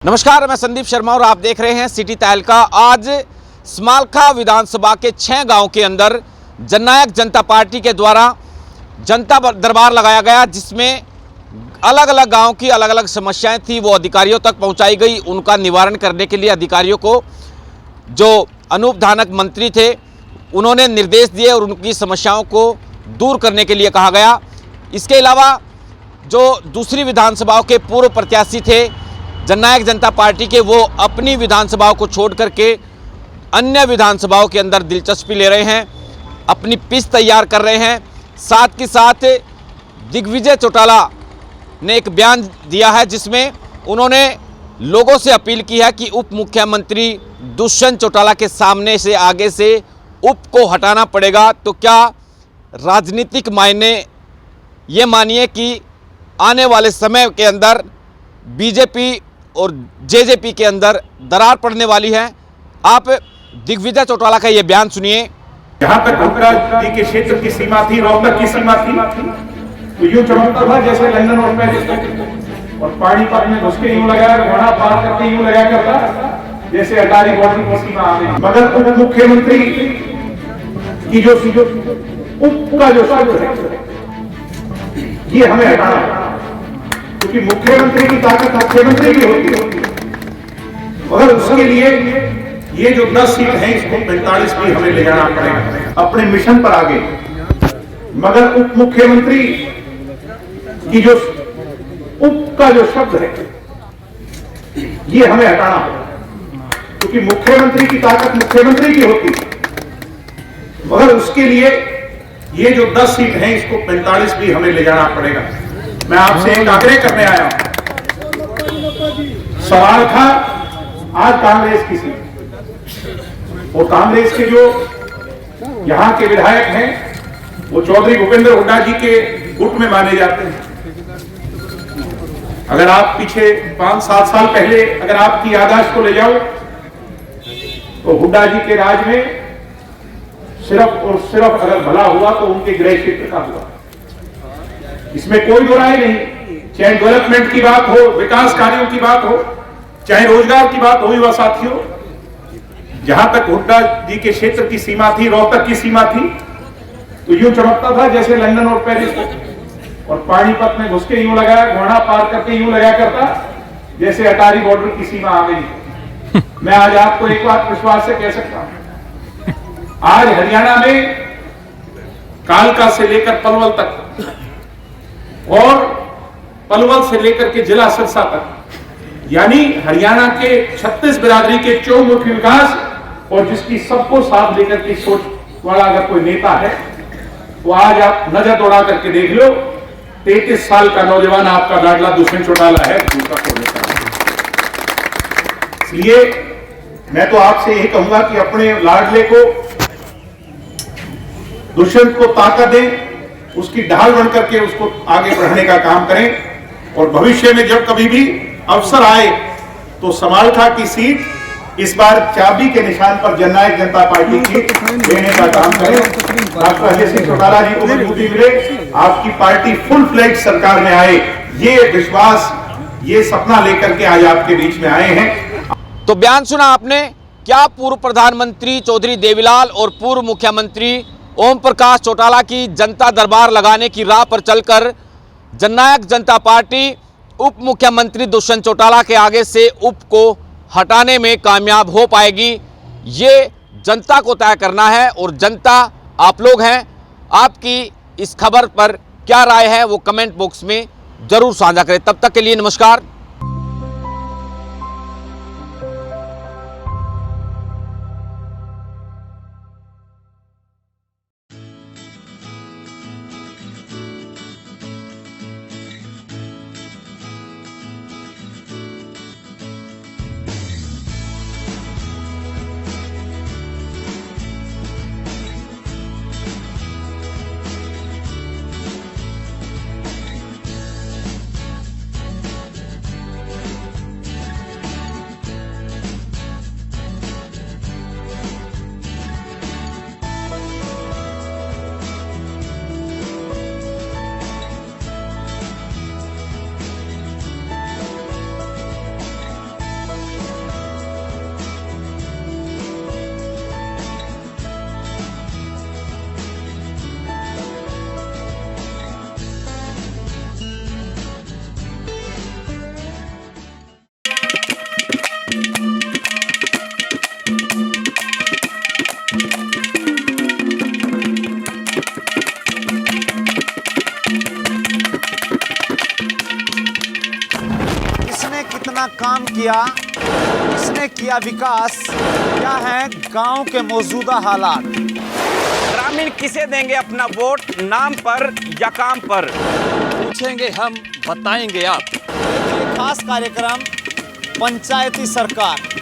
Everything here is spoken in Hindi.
नमस्कार, मैं संदीप शर्मा और आप देख रहे हैं सिटी तहलका। आज समालखा विधानसभा के 6 गांव के अंदर जननायक जनता पार्टी के द्वारा जनता दरबार लगाया गया, जिसमें अलग अलग गांव की अलग अलग समस्याएं थी वो अधिकारियों तक पहुंचाई गई। उनका निवारण करने के लिए अधिकारियों को जो अनूप धानक मंत्री थे उन्होंने निर्देश दिए और उनकी समस्याओं को दूर करने के लिए कहा गया। इसके अलावा जो दूसरी विधानसभाओं के पूर्व प्रत्याशी थे जननायक जनता पार्टी के, वो अपनी विधानसभाओं को छोड़ करके अन्य विधानसभाओं के अंदर दिलचस्पी ले रहे हैं, अपनी पिच तैयार कर रहे हैं। साथ के साथ दिग्विजय चौटाला ने एक बयान दिया है जिसमें उन्होंने लोगों से अपील की है कि उप मुख्यमंत्री दुष्यंत चौटाला के सामने से आगे से उप को हटाना पड़ेगा। तो क्या राजनीतिक मायने ये मानिए कि आने वाले समय के अंदर बीजेपी और जेजेपी के अंदर दरार पड़ने वाली है। आप दिग्विजय चौटाला का ये बयान सुनिए। जहां तक हुड्डा जी के क्षेत्र की सीमा थी, रोहतक की सीमा थी, तो यूं चमकता था जैसे लंदन और पेरिस, और पानीपत में घुस के यूं लगाया, घोड़ा पार करके यूं लगाया करता जैसे अटारी बॉर्डर की सीमा आ गई। मगर उप मुख्यमंत्री की जो उप का जो शब्द है ये हमें हटाना है, क्योंकि मुख्यमंत्री की ताकत मुख्यमंत्री की होती है, मगर उसके लिए ये जो 10 सीट है इसको 45 भी हमें ले जाना पड़ेगा अपने मिशन पर आगे। मगर उप मुख्यमंत्री की जो उप का जो शब्द है ये हमें हटाना पड़ेगा, क्योंकि मुख्यमंत्री की ताकत मुख्यमंत्री की होती है, मगर उसके लिए ये जो 10 सीट है इसको 45 भी हमें ले जाना पड़ेगा। मैं आपसे एक आग्रह करने आया हूं। सवाल था आज कांग्रेस की सीट, और कांग्रेस के जो यहां के विधायक हैं वो चौधरी भूपेंद्र हुड्डा जी के गुट में माने जाते हैं। अगर आप पीछे 5-7 साल पहले अगर आपकी याददाश्त को ले जाओ तो हुड्डा जी के राज में सिर्फ और सिर्फ अगर भला हुआ तो उनके गृह क्षेत्र का हुआ, इसमें कोई दो राय नहीं। चाहे डेवलपमेंट की बात हो, विकास कार्यों की बात हो, चाहे रोजगार की बात हो, युवा साथियों, जहां तक हुड्डा जी के क्षेत्र की सीमा थी, रोहतक की सीमा थी, तो यूं चमकता था जैसे लंदन और पेरिस, और पानीपत में घुस के यूं लगाया, घोड़ा पार करके यूं लगाया करता जैसे अटारी बॉर्डर की सीमा आ गई। मैं आज आपको एक बात विश्वास से कह सकता हूं, आज हरियाणा में कालका से लेकर पलवल तक और पलवल से लेकर के जिला सिरसा तक, यानी हरियाणा के 36 बिरादरी के चौमुखी विकास, और जिसकी सबको साथ लेकर के सोच वाला अगर कोई नेता है तो आज आप नजर दौड़ा करके देख लो, 33 साल का नौजवान आपका लाडला दुष्यंत चौटाला है। इसलिए मैं तो आपसे यही कहूंगा कि अपने लाडले को, दुष्यंत को ताकत दें, उसकी ढाल बन करके उसको आगे बढ़ाने का काम करें, और भविष्य में जब कभी भी अवसर आए तो समालखा की सीट इस बार चाबी के निशान पर जननायक जनता पार्टी की देने का काम करें। डॉक्टर अजय सिंह चौटाला जी को मजबूती मिले, आपकी पार्टी फुल फ्लैज सरकार में आए, ये विश्वास, ये सपना लेकर के आज आपके बीच में आए हैं। तो बयान सुना आपने। क्या पूर्व प्रधानमंत्री चौधरी देवीलाल और पूर्व मुख्यमंत्री ओम प्रकाश चौटाला की जनता दरबार लगाने की राह पर चलकर जननायक जनता पार्टी उप मुख्यमंत्री दुष्यंत चौटाला के आगे से उप को हटाने में कामयाब हो पाएगी? ये जनता को तय करना है, और जनता आप लोग हैं। आपकी इस खबर पर क्या राय है वो कमेंट बॉक्स में जरूर साझा करें। तब तक के लिए नमस्कार। कितना काम किया, किसने किया विकास, क्या है गांव के मौजूदा हालात। ग्रामीण किसे देंगे अपना वोट, नाम पर या काम पर? पूछेंगे हम, बताएंगे आप। ये खास कार्यक्रम पंचायती सरकार।